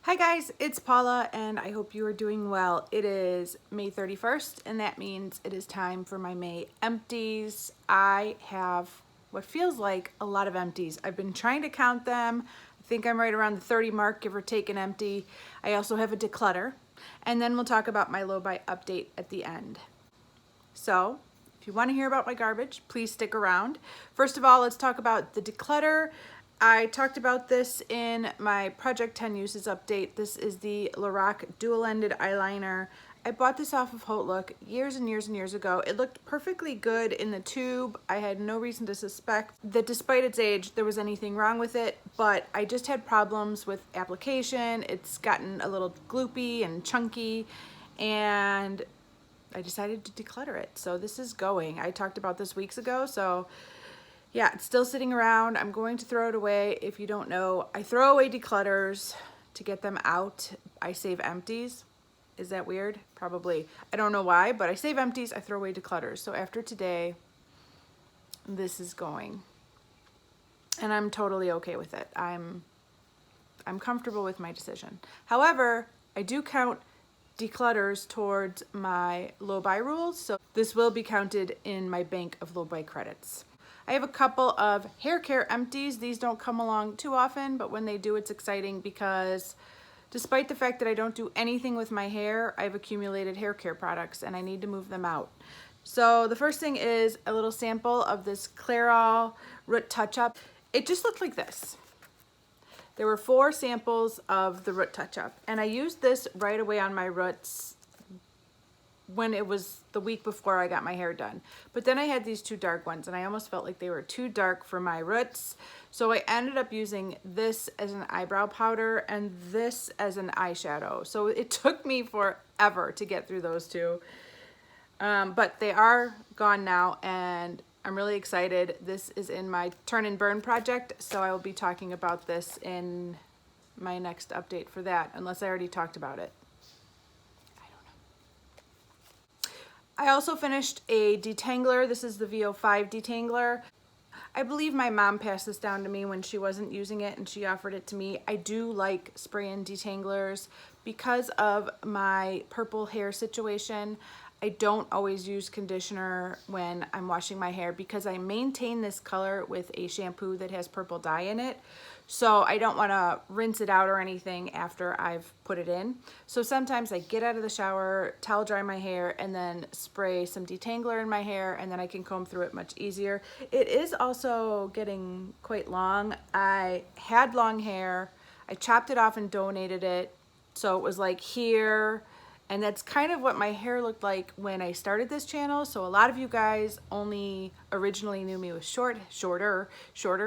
Hi guys, it's Paula and I hope you are doing well. It is May 31st and that means it is time for my May empties. I have what feels like a lot of empties. I've been trying to count them. I think I'm right around the 30 mark, give or take an empty. I also have a declutter, and then we'll talk about my low buy update at the end. So if you want to hear about my garbage, please stick around. First of all, let's talk about the declutter. I talked about this in my Project 10 Uses update. This is the Lorac dual-ended eyeliner. I bought this off of Haute Look years and years and years ago. It looked perfectly good in the tube. I had no reason to suspect that despite its age, there was anything wrong with it, but I just had problems with application. It's gotten a little gloopy and chunky, and I decided to declutter it. So this is going. I talked about this weeks ago, so yeah, it's still sitting around. I'm going to throw it away. If you don't know, I throw away declutters to get them out. I save empties. Is that weird? Probably. I don't know why, but I save empties, I throw away declutters. So after today, this is going. And I'm totally okay with it. I'm comfortable with my decision. However, I do count declutters towards my low buy rules, so this will be counted in my bank of low buy credits. I have a couple of hair care empties. These don't come along too often, but when they do, it's exciting because despite the fact that I don't do anything with my hair, I've accumulated hair care products and I need to move them out. So the first thing is a little sample of this Clairol Root Touch-Up. It just looked like this. There were 4 samples of the Root Touch-Up, and I used this right away on my roots when it was the week before I got my hair done. But then I had these 2 dark ones and I almost felt like they were too dark for my roots. So I ended up using this as an eyebrow powder and this as an eyeshadow. So it took me forever to get through those 2. But they are gone now and I'm really excited. This is in my turn and burn project, so I will be talking about this in my next update for that, unless I already talked about it. I also finished a detangler. This is the VO5 detangler. I believe my mom passed this down to me when she wasn't using it and she offered it to me. I do like spray-in detanglers because of my purple hair situation. I don't always use conditioner when I'm washing my hair because I maintain this color with a shampoo that has purple dye in it. So I don't want to rinse it out or anything after I've put it in. So sometimes I get out of the shower, towel dry my hair, and then spray some detangler in my hair, and then I can comb through it much easier. It is also getting quite long. I had long hair. I chopped it off and donated it. So it was like here. And that's kind of what my hair looked like when I started this channel. So a lot of you guys only originally knew me with shorter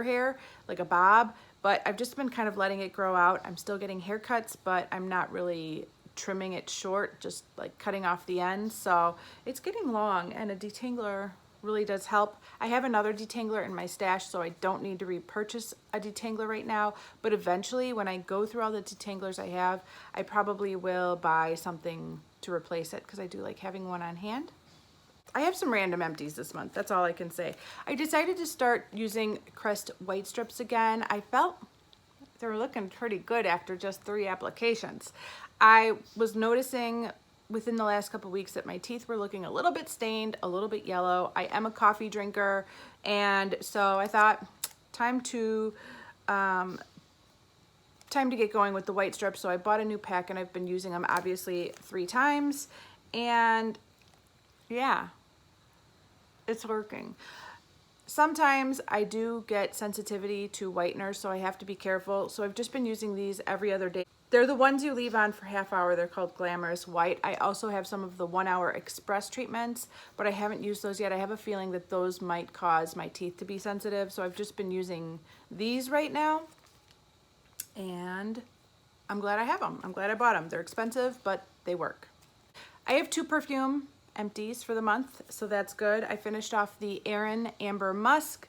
hair, like a bob. But I've just been kind of letting it grow out. I'm still getting haircuts, but I'm not really trimming it short, just like cutting off the ends. So it's getting long, and a detangler really does help. I have another detangler in my stash, so I don't need to repurchase a detangler right now, but eventually when I go through all the detanglers I have, I probably will buy something to replace it because I do like having one on hand. I have some random empties this month, that's all I can say. I decided to start using Crest white strips again. I felt they were looking pretty good after just 3 applications. I was noticing within the last couple weeks that my teeth were looking a little bit stained, a little bit yellow. I am a coffee drinker, and so I thought time to get going with the white strips. So I bought a new pack and I've been using them obviously 3 times, and yeah, it's working. Sometimes I do get sensitivity to whiteners, so I have to be careful. So I've just been using these every other day. They're the ones you leave on for half hour. They're called Glamorous White. I also have some of the 1 hour express treatments, but I haven't used those yet. I have a feeling that those might cause my teeth to be sensitive. So I've just been using these right now, and I'm glad I have them. I'm glad I bought them. They're expensive, but they work. I have 2 perfume empties for the month, so that's good. I finished off the Aran Amber Musk.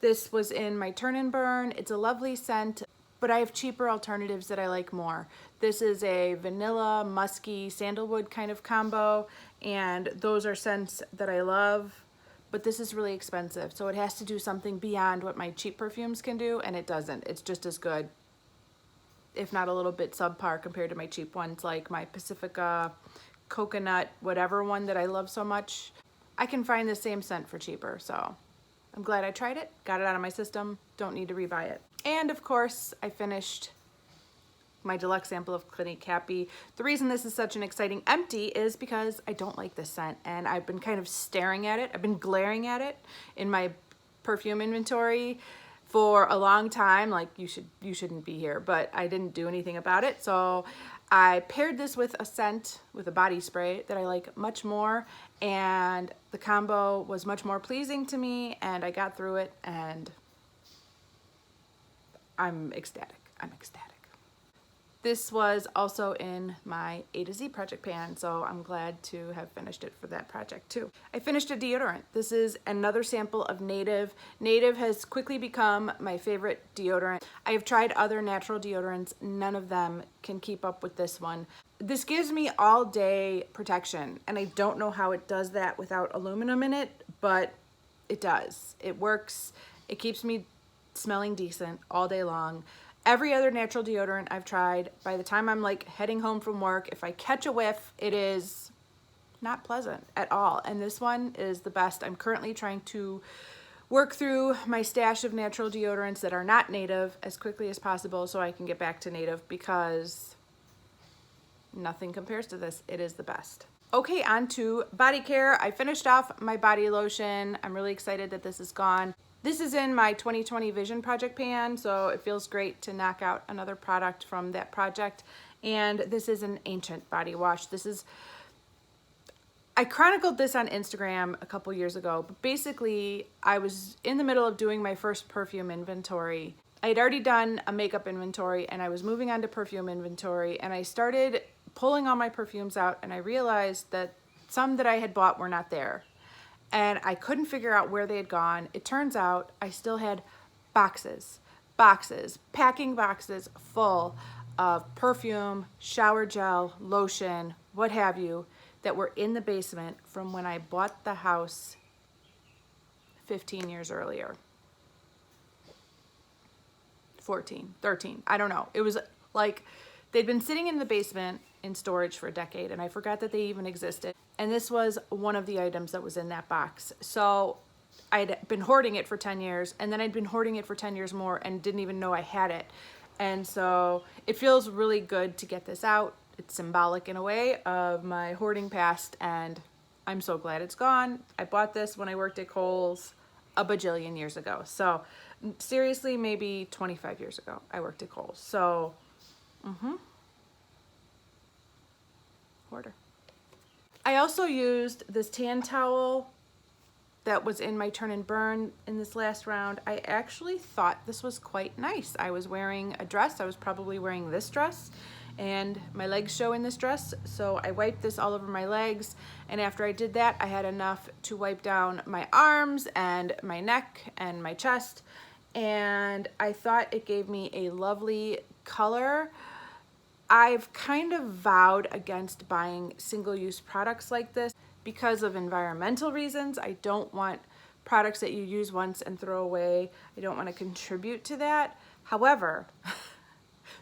This was in my turn and burn. It's a lovely scent, but I have cheaper alternatives that I like more. This is a vanilla, musky, sandalwood kind of combo, and those are scents that I love, but this is really expensive, so it has to do something beyond what my cheap perfumes can do, and it doesn't. It's just as good. if not a little bit subpar compared to my cheap ones, like my Pacifica coconut whatever one that I love so much. I can find the same scent for cheaper, so I'm glad I tried it, got it out of my system, don't need to rebuy it. And of course, I finished my deluxe sample of Clinique Happy. The reason this is such an exciting empty is because I don't like this scent, and I've been kind of staring at it. I've been glaring at it in my perfume inventory for a long time. Like, you shouldn't be here, but I didn't do anything about it. So I paired this with a scent, with a body spray that I like much more, and the combo was much more pleasing to me, and I got through it, and I'm ecstatic. I'm ecstatic. This was also in my A to Z project pan, so I'm glad to have finished it for that project too. I finished a deodorant. This is another sample of Native. Native has quickly become my favorite deodorant. I have tried other natural deodorants. None of them can keep up with this one. This gives me all day protection, and I don't know how it does that without aluminum in it, but it does. It works. It keeps me smelling decent all day long. Every other natural deodorant I've tried, by the time I'm like heading home from work, if I catch a whiff, it is not pleasant at all. And this one is the best. I'm currently trying to work through my stash of natural deodorants that are not Native as quickly as possible so I can get back to Native, because nothing compares to this. It is the best. Okay, on to body care. I finished off my body lotion. I'm really excited that this is gone. This is in my 2020 Vision project pan, so it feels great to knock out another product from that project. And this is an ancient body wash. I chronicled this on Instagram a couple years ago, but basically I was in the middle of doing my first perfume inventory. I had already done a makeup inventory, and I was moving on to perfume inventory, and I started pulling all my perfumes out, and I realized that some that I had bought were not there. And I couldn't figure out where they had gone. It turns out I still had boxes, packing boxes full of perfume, shower gel, lotion, what have you, that were in the basement from when I bought the house 15 years earlier. 14, 13, I don't know. It was like they'd been sitting in the basement in storage for a decade, and I forgot that they even existed. And this was one of the items that was in that box. So I'd been hoarding it for 10 years, and then I'd been hoarding it for 10 years more and didn't even know I had it. And so it feels really good to get this out. It's symbolic in a way of my hoarding past, and I'm so glad it's gone. I bought this when I worked at Kohl's a bajillion years ago. So seriously, maybe 25 years ago, I worked at Kohl's. So, hoarder. I also used this tan towel that was in my turn and burn in this last round. I actually thought this was quite nice. I was wearing a dress. I was probably wearing this dress, and my legs show in this dress, so I wiped this all over my legs, and after I did that, I had enough to wipe down my arms and my neck and my chest, and I thought it gave me a lovely color. I've kind of vowed against buying single-use products like this because of environmental reasons. I don't want products that you use once and throw away. I don't want to contribute to that. However,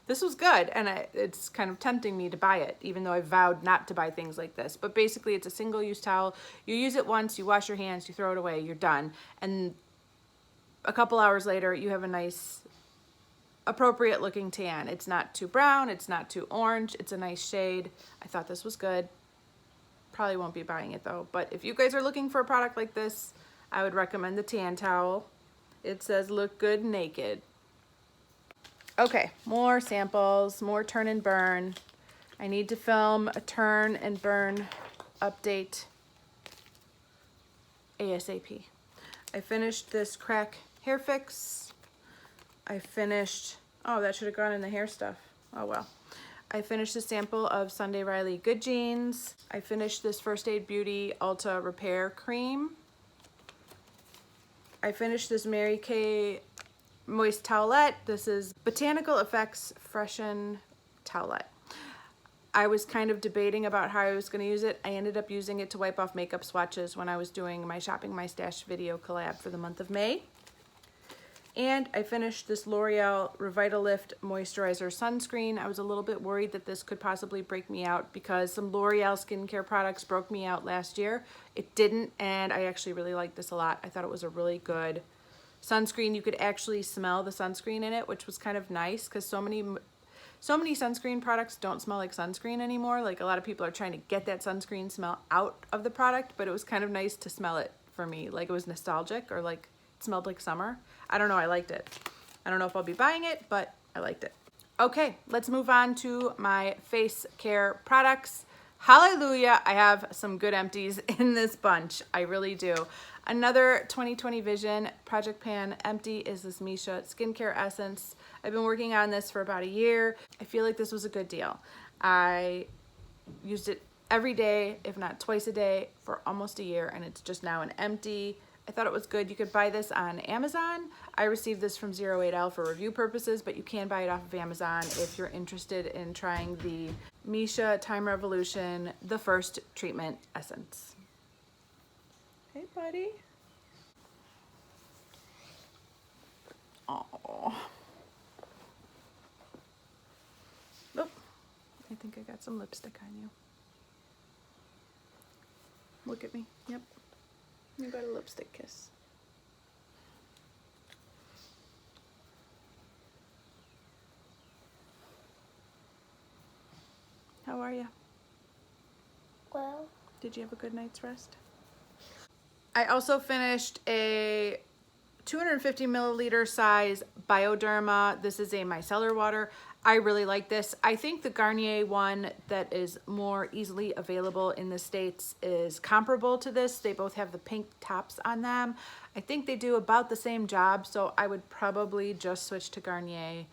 this was good, and it's kind of tempting me to buy it, even though I vowed not to buy things like this. But basically, it's a single-use towel. You use it once, you wash your hands, you throw it away, you're done. And a couple hours later, you have a nice, appropriate looking tan. It's not too brown, it's not too orange, it's a nice shade. I thought this was good. Probably won't be buying it though, but if you guys are looking for a product like this, I would recommend the tan towel. It says look good naked. Okay, more samples, more turn and burn. I need to film a turn and burn update ASAP. I finished this crack hair fix. I finished, oh, that should have gone in the hair stuff. Oh well. I finished a sample of Sunday Riley Good Jeans. I finished this First Aid Beauty Ulta Repair Cream. I finished this Mary Kay Moist Towelette. This is Botanical Effects Freshen Towelette. I was kind of debating about how I was going to use it. I ended up using it to wipe off makeup swatches when I was doing my Shopping My Stash video collab for the month of May. And I finished this L'Oreal Revitalift Moisturizer Sunscreen. I was a little bit worried that this could possibly break me out because some L'Oreal skincare products broke me out last year. It didn't, and I actually really liked this a lot. I thought it was a really good sunscreen. You could actually smell the sunscreen in it, which was kind of nice because so many sunscreen products don't smell like sunscreen anymore. Like a lot of people are trying to get that sunscreen smell out of the product, but it was kind of nice to smell it for me. Like it was nostalgic, or like it smelled like summer. I don't know, I liked it. I don't know if I'll be buying it, but I liked it. Okay, let's move on to my face care products. Hallelujah, I have some good empties in this bunch. I really do. Another 2020 Vision Project Pan empty is this Misha Skincare Essence. I've been working on this for about a year. I feel like this was a good deal. I used it every day, if not twice a day, for almost a year, and it's just now an empty. I thought it was good. You could buy this on Amazon. I received this from 08L for review purposes, but you can buy it off of Amazon if you're interested in trying the Misha Time Revolution, the first treatment essence. Hey, buddy. Oh. Oop. I think I got some lipstick on you. Look at me. Yep. You got a lipstick kiss. How are you? Well, Did you have a good night's rest? I also finished a 250 milliliter size Bioderma. This is a micellar water. I really like this. I think the Garnier one that is more easily available in the States is comparable to this. They both have the pink tops on them. I think they do about the same job, so I would probably just switch to Garnier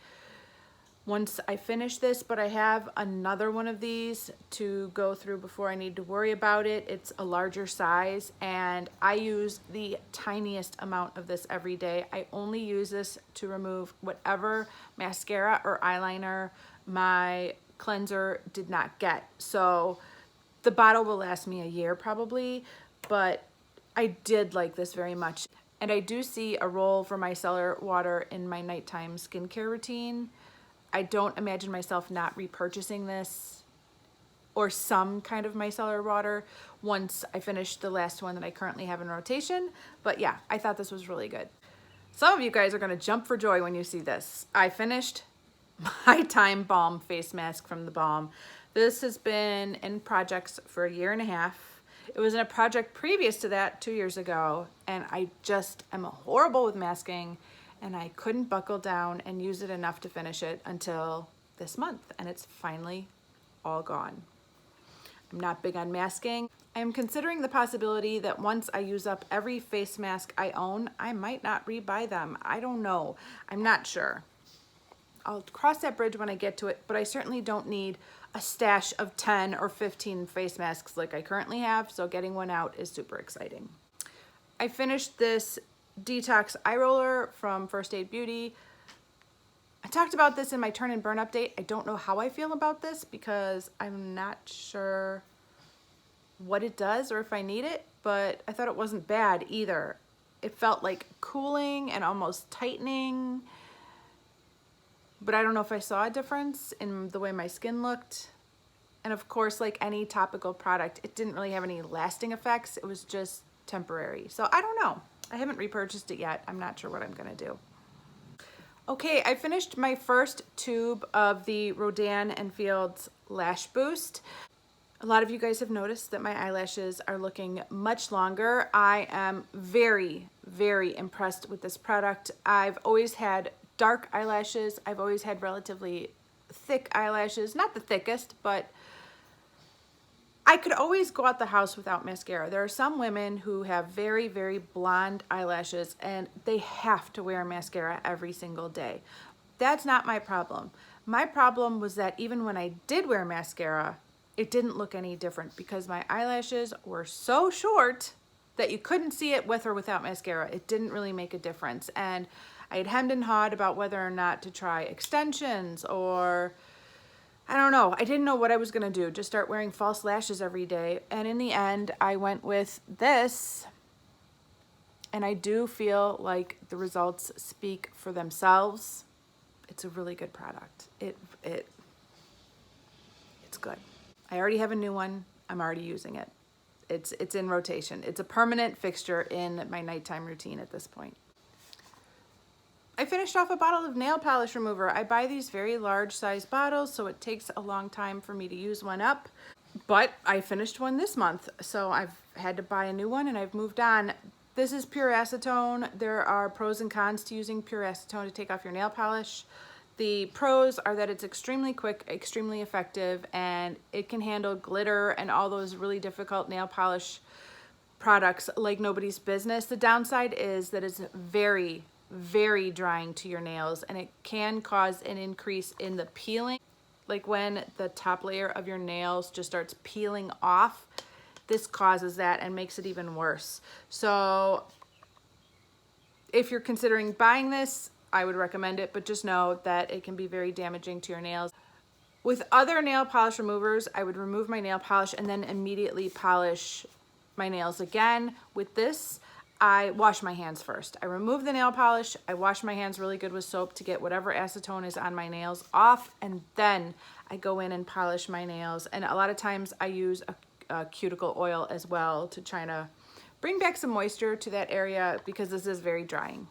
once I finish this, but I have another one of these to go through before I need to worry about it. It's a larger size, and I use the tiniest amount of this every day. I only use this to remove whatever mascara or eyeliner my cleanser did not get. So the bottle will last me a year probably, but I did like this very much. And I do see a role for micellar water in my nighttime skincare routine. I don't imagine myself not repurchasing this or some kind of micellar water once I finish the last one that I currently have in rotation. But yeah, I thought this was really good. Some of you guys are gonna jump for joy when you see this. I finished my Time Balm face mask from the Balm. This has been in projects for a year and a half. It was in a project previous to that 2 years ago, and I just am horrible with masking, and I couldn't buckle down and use it enough to finish it until this month, and it's finally all gone. I'm not big on masking. I am considering the possibility that once I use up every face mask I own, I might not rebuy them. I don't know. I'm not sure. I'll cross that bridge when I get to it, but I certainly don't need a stash of 10 or 15 face masks like I currently have, so getting one out is super exciting. I finished this Detox Eye Roller from First Aid Beauty. I talked about this in my turn and burn update. I don't know how I feel about this because I'm not sure what it does or if I need it, but I thought it wasn't bad either. It felt like cooling and almost tightening, but I don't know if I saw a difference in the way my skin looked. And of course, like any topical product, it didn't really have any lasting effects. It was just temporary. So I don't know. I haven't repurchased it yet. I'm not sure what I'm gonna do. Okay, I finished my first tube of the Rodan & Fields Lash Boost. A lot of you guys have noticed that my eyelashes are looking much longer. I am very, very impressed with this product. I've always had dark eyelashes. I've always had relatively thick eyelashes. Not the thickest, but I could always go out the house without mascara. There are some women who have very, very blonde eyelashes and they have to wear mascara every single day. That's not my problem. My problem was that even when I did wear mascara, it didn't look any different because my eyelashes were so short that you couldn't see it with or without mascara. It didn't really make a difference. And I had hemmed and hawed about whether or not to try extensions or I don't know. I didn't know what I was gonna do. Just start wearing false lashes every day. And in the end, I went with this. and I do feel like the results speak for themselves. It's a really good product. It's good. I already have a new one. I'm already using it. It's in rotation. It's a permanent fixture in my nighttime routine at this point. I finished off a bottle of nail polish remover. I buy these very large size bottles, so it takes a long time for me to use one up. But I finished one this month, so I've had to buy a new one and I've moved on. This is pure acetone. There are pros and cons to using pure acetone to take off your nail polish. The pros are that it's extremely quick, extremely effective, and it can handle glitter and all those really difficult nail polish products like nobody's business. The downside is that it's very, very drying to your nails, and it can cause an increase in the peeling. Like when the top layer of your nails just starts peeling off, this causes that and makes it even worse. So if you're considering buying this, I would recommend it, but just know that it can be very damaging to your nails. With other nail polish removers, I would remove my nail polish and then immediately polish my nails again. With this, I wash my hands first. I remove the nail polish, I wash my hands really good with soap to get whatever acetone is on my nails off, and then I go in and polish my nails. And a lot of times I use a cuticle oil as well to try to bring back some moisture to that area because this is very drying.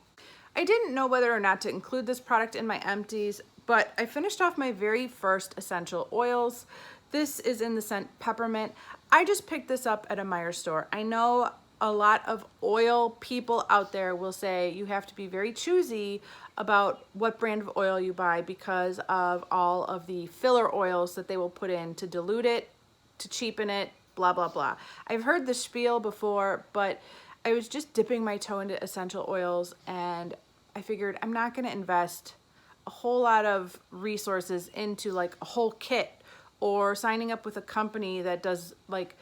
I didn't know whether or not to include this product in my empties, but I finished off my very first essential oils. This is in the scent peppermint. I just picked this up at a Meijer store. I know a lot of oil people out there will say you have to be very choosy about what brand of oil you buy because of all of the filler oils that they will put in to dilute it, to cheapen it, blah, blah, blah. I've heard the spiel before, but I was just dipping my toe into essential oils and I figured I'm not going to invest a whole lot of resources into like a whole kit or signing up with a company that does like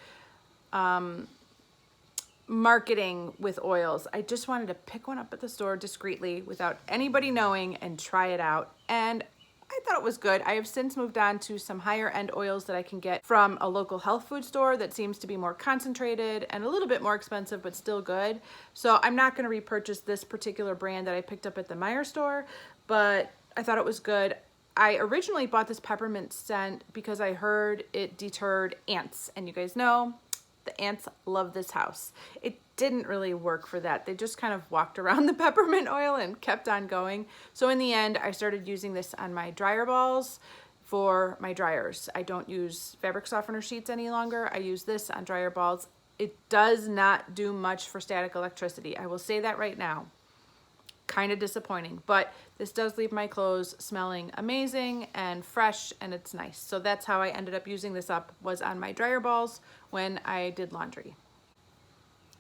marketing with oils. I just wanted to pick one up at the store discreetly without anybody knowing and try it out. And I thought it was good. I have since moved on to some higher end oils that I can get from a local health food store that seems to be more concentrated and a little bit more expensive, but still good. So I'm not going to repurchase this particular brand that I picked up at the Meijer store, but I thought it was good. I originally bought this peppermint scent because I heard it deterred ants, and you guys know the ants love this house. It didn't really work for that. They just kind of walked around the peppermint oil and kept on going. So in the end, I started using this on my dryer balls for my dryers. I don't use fabric softener sheets any longer. I use this on dryer balls. It does not do much for static electricity. I will say that right now. Kind of disappointing, but this does leave my clothes smelling amazing and fresh, and it's nice. So that's how I ended up using this up, was on my dryer balls when I did laundry.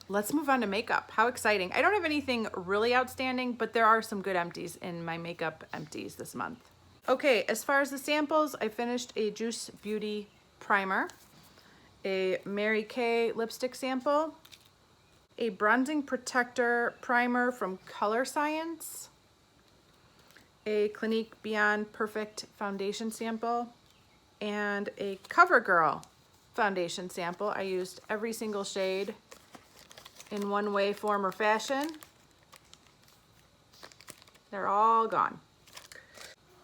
Let's move on to makeup. How exciting. I don't have anything really outstanding, but there are some good empties in my makeup empties this month. Okay, as far as the samples, I finished a Juice Beauty primer, a Mary Kay lipstick sample, a bronzing protector primer from Color Science, a Clinique Beyond Perfect foundation sample, and a CoverGirl foundation sample. I used every single shade in one way, form, or fashion. They're all gone.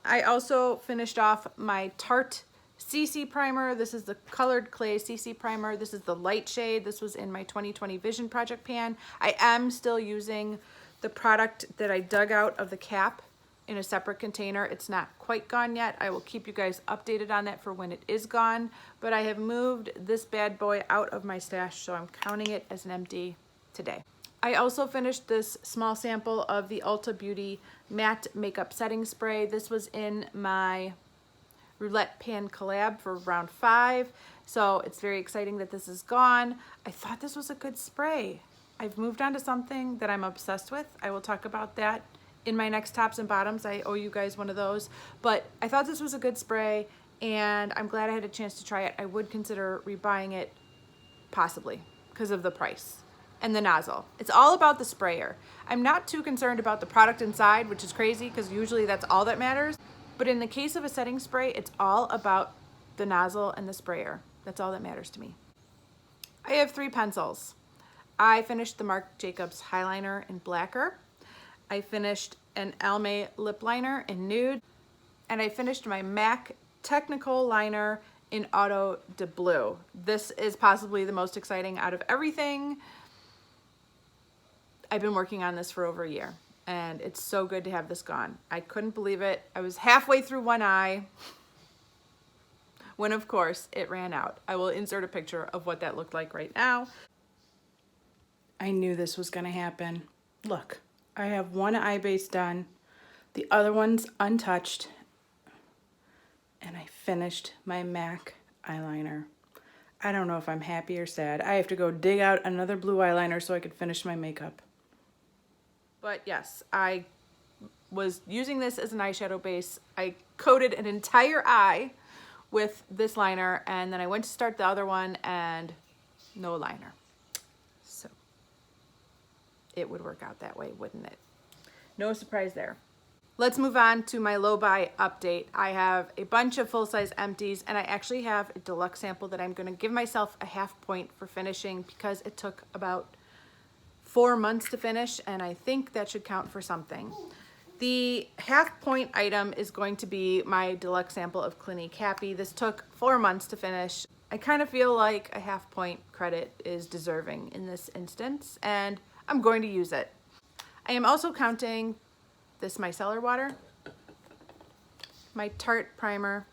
I also finished off my Tarte CC primer. This is the Colored Clay CC primer. This is the light shade. This was in my 2020 Vision Project pan. I am still using the product that I dug out of the cap in a separate container. It's not quite gone yet. I will keep you guys updated on that for when it is gone, but I have moved this bad boy out of my stash, so I'm counting it as an empty today. I also finished this small sample of the Ulta Beauty Matte Makeup Setting Spray. This was in my Roulette Pan collab for round 5, so it's very exciting that this is gone. I thought this was a good spray. I've moved on to something that I'm obsessed with. I will talk about that in my next tops and bottoms. I owe you guys one of those, but I thought this was a good spray and I'm glad I had a chance to try it. I would consider rebuying it possibly because of the price and the nozzle. It's all about the sprayer. I'm not too concerned about the product inside, which is crazy because usually that's all that matters. But in the case of a setting spray, it's all about the nozzle and the sprayer. That's all that matters to me. I have 3 pencils. I finished the Marc Jacobs Highliner in Blacker. I finished an Almay Lip Liner in Nude. And I finished my MAC Technical Liner in Auto de Blue. This is possibly the most exciting out of everything. I've been working on this for over a year, and it's so good to have this gone. I couldn't believe it. I was halfway through one eye when, of course, it ran out. I will insert a picture of what that looked like right now. I knew this was gonna happen. Look, I have one eye base done, the other one's untouched, and I finished my MAC eyeliner. I don't know if I'm happy or sad. I have to go dig out another blue eyeliner so I could finish my makeup. But yes, I was using this as an eyeshadow base. I coated an entire eye with this liner, and then I went to start the other one and no liner. So it would work out that way, wouldn't it? No surprise there. Let's move on to my low buy update. I have a bunch of full-size empties, and I actually have a deluxe sample that I'm gonna give myself a half point for finishing because it took about 4 months to finish, and I think that should count for something. The half point item is going to be my deluxe sample of Clinique Happy. This took 4 months to finish. I kind of feel like a half point credit is deserving in this instance, and I'm going to use it. I am also counting this micellar water, my Tarte primer,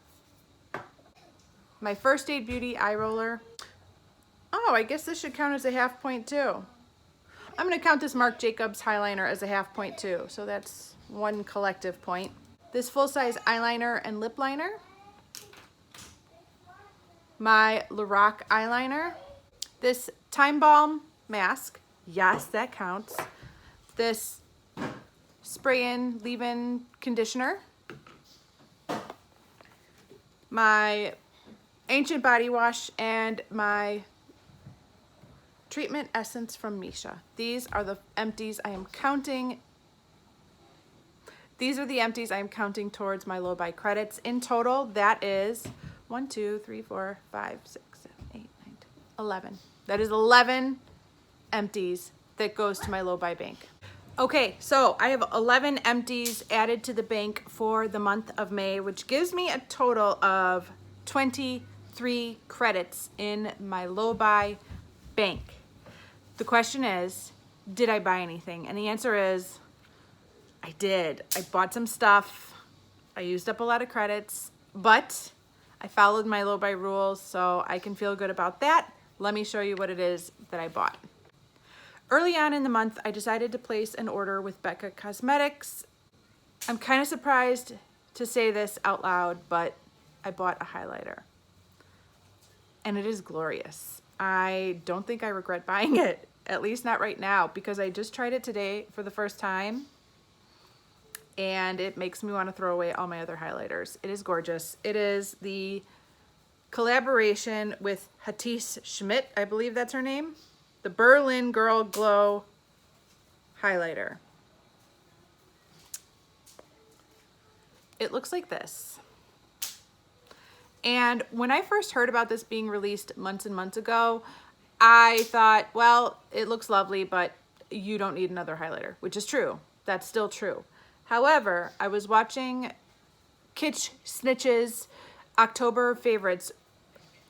my First Aid Beauty eye roller. Oh, I guess this should count as a half point too. I'm gonna count this Marc Jacobs Highliner as a half point too, so that's one collective point. This full-size eyeliner and lip liner, my Lorac eyeliner, this Time Balm mask, yes, that counts. This spray-in, leave-in conditioner, my Ancient Body Wash, and my treatment essence from Misha. These are the empties I am counting. These are the empties I am counting towards my low buy credits. In total, that is 1, 2, 3, 4, 5, 6, 7, 8, 9, 10, 11. That is 11 empties that goes to my low buy bank. Okay, so I have 11 empties added to the bank for the month of May, which gives me a total of 23 credits in my low buy bank. The question is, did I buy anything? And the answer is, I did. I bought some stuff. I used up a lot of credits, but I followed my low buy rules, so I can feel good about that. Let me show you what it is that I bought. Early on in the month, I decided to place an order with Becca Cosmetics. I'm kind of surprised to say this out loud, but I bought a highlighter. And it is glorious. I don't think I regret buying it, at least not right now, because I just tried it today for the first time, and it makes me want to throw away all my other highlighters. It is gorgeous. It is the collaboration with Hattie Schmidt, I believe that's her name. The Berlin Girl Glow highlighter. It looks like this. And when I first heard about this being released months and months ago, I thought, well, it looks lovely, but you don't need another highlighter, which is true. That's still true. However, I was watching Kitsch Snitch's October favorites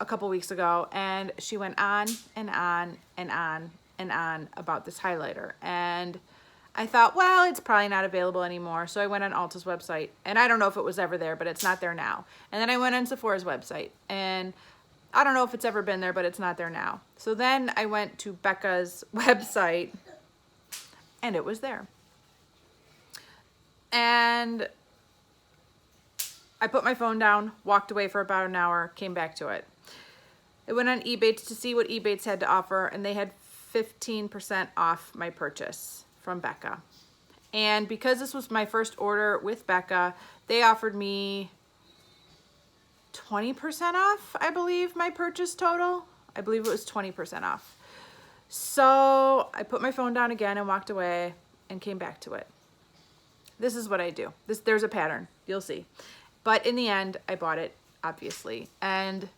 a couple weeks ago, and she went on and on and on and on about this highlighter, and I thought, well, it's probably not available anymore, so I went on Ulta's website, and I don't know if it was ever there, but it's not there now. And then I went on Sephora's website, and I don't know if it's ever been there, but it's not there now. So then I went to Becca's website, and it was there. And I put my phone down, walked away for about an hour, came back to it. I went on Ebates to see what Ebates had to offer, and they had 15% off my purchase from Becca. And because this was my first order with Becca, they offered me 20% off, I believe, my purchase total. I believe it was 20% off. So I put my phone down again and walked away and came back to it. This is what I do. There's a pattern, you'll see. But in the end, I bought it, obviously, and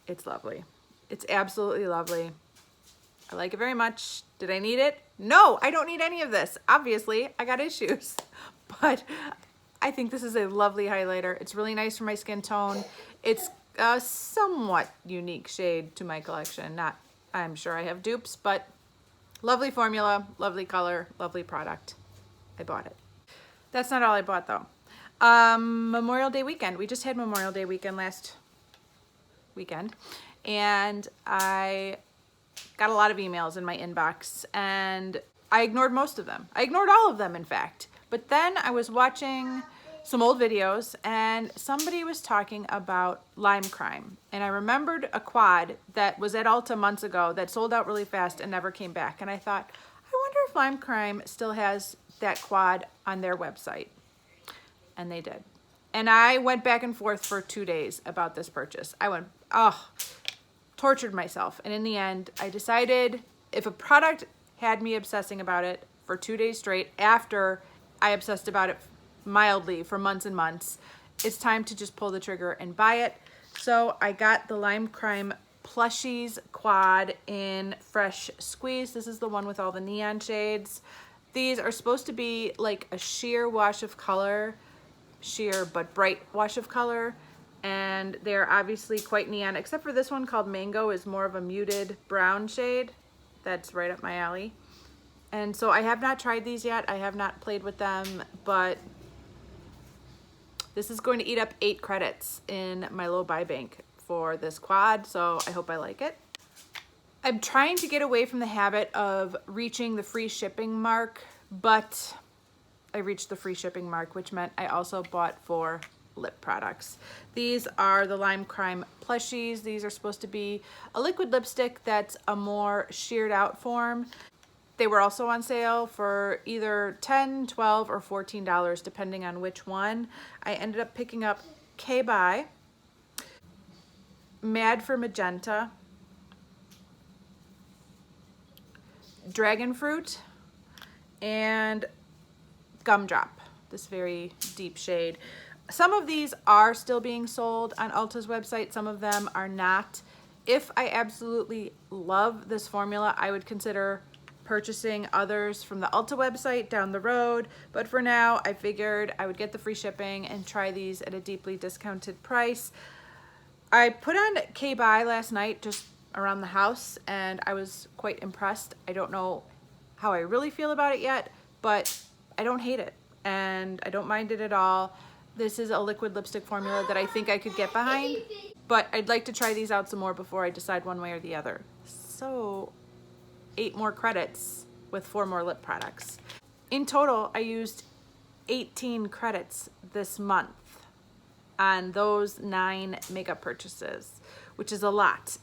it's lovely. It's absolutely lovely. I like it very much. Did I need it? No, I don't need any of this. Obviously, I got issues, but I think this is a lovely highlighter. It's really nice for my skin tone. It's a somewhat unique shade to my collection. Not, I'm sure I have dupes, but lovely formula, lovely color, lovely product. I bought it. That's not all I bought though. Memorial Day weekend. We just had Memorial Day weekend last weekend, and I got a lot of emails in my inbox, and I ignored most of them. I ignored all of them, in fact. But then I was watching some old videos, and somebody was talking about lime crime. And I remembered a quad that was at Ulta months ago that sold out really fast and never came back. And I thought, I wonder if lime crime still has that quad on their website. And they did. And I went back and forth for 2 days about this purchase. I went, tortured myself. And in the end, I decided if a product had me obsessing about it for 2 days straight after I obsessed about it mildly for months and months, it's time to just pull the trigger and buy it. So I got the Lime Crime Plushies quad in Fresh Squeeze. This is the one with all the neon shades. These are supposed to be like a sheer wash of color, sheer but bright wash of color, and they're obviously quite neon, except for this one called Mango is more of a muted brown shade. That's right up my alley. And so I have not tried these yet. I have not played with them, but this is going to eat up 8 credits in my low buy bank for this quad, so I hope I like it. I'm trying to get away from the habit of reaching the free shipping mark, but I reached the free shipping mark, which meant I also bought 4 lip products. These are the Lime Crime Plushies. These are supposed to be a liquid lipstick that's a more sheared out form. They were also on sale for either $10, $12, or $14, depending on which one. I ended up picking up K-By, Mad for Magenta, Dragon Fruit, and Gumdrop, this very deep shade. Some of these are still being sold on Ulta's website. Some of them are not. If I absolutely love this formula, I would consider purchasing others from the Ulta website down the road. But for now, I figured I would get the free shipping and try these at a deeply discounted price. I put on K-By last night just around the house, and I was quite impressed. I don't know how I really feel about it yet, but I don't hate it, and I don't mind it at all. This is a liquid lipstick formula that I think I could get behind, but I'd like to try these out some more before I decide one way or the other. So 8 more credits with 4 more lip products. In total, I used 18 credits this month on those 9 makeup purchases, which is a lot.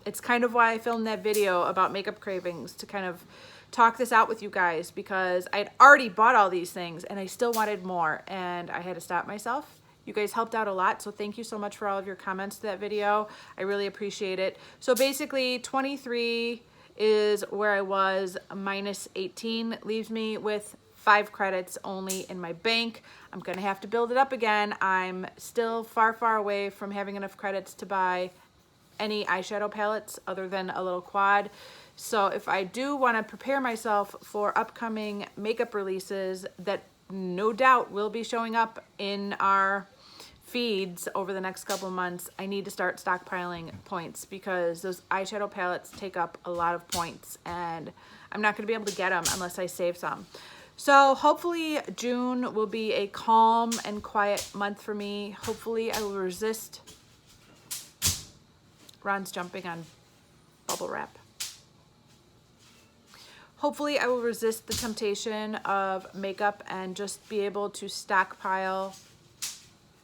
It's kind of why I filmed that video about makeup cravings, to kind of talk this out with you guys, because I had already bought all these things and I still wanted more, and I had to stop myself. You guys helped out a lot, so thank you so much for all of your comments to that video. I really appreciate it. So basically 23 is where I was, minus 18 leaves me with 5 credits only in my bank. I'm gonna have to build it up again. I'm still far, far away from having enough credits to buy any eyeshadow palettes other than a little quad. So if I do want to prepare myself for upcoming makeup releases that no doubt will be showing up in our feeds over the next couple of months, I need to start stockpiling points, because those eyeshadow palettes take up a lot of points, and I'm not going to be able to get them unless I save some. So hopefully June will be a calm and quiet month for me. Hopefully I will resist. Ron's jumping on bubble wrap. Hopefully I will resist the temptation of makeup and just be able to stockpile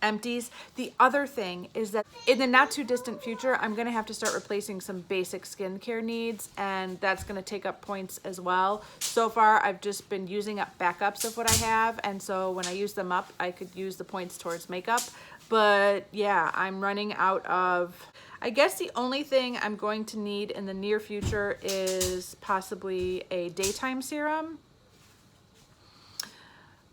empties. The other thing is that in the not too distant future, I'm gonna have to start replacing some basic skincare needs, and that's gonna take up points as well. So far, I've just been using up backups of what I have, and so when I use them up, I could use the points towards makeup. But yeah, I'm running out of, I guess the only thing I'm going to need in the near future is possibly a daytime serum.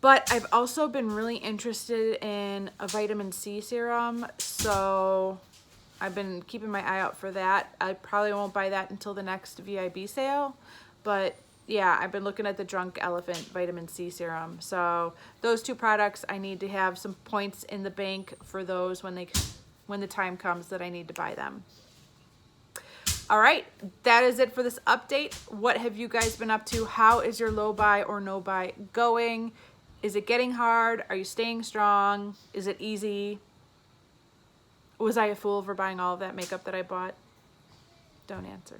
But I've also been really interested in a vitamin C serum, so I've been keeping my eye out for that. I probably won't buy that until the next VIB sale, but yeah, I've been looking at the Drunk Elephant vitamin C serum. So those two products, I need to have some points in the bank for those when the time comes that I need to buy them. All right, that is it for this update. What have you guys been up to? How is your low buy or no buy going? Is it getting hard? Are you staying strong? Is it easy? Was I a fool for buying all of that makeup that I bought? Don't answer.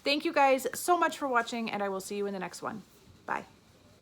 Thank you guys so much for watching, and I will see you in the next one. Bye.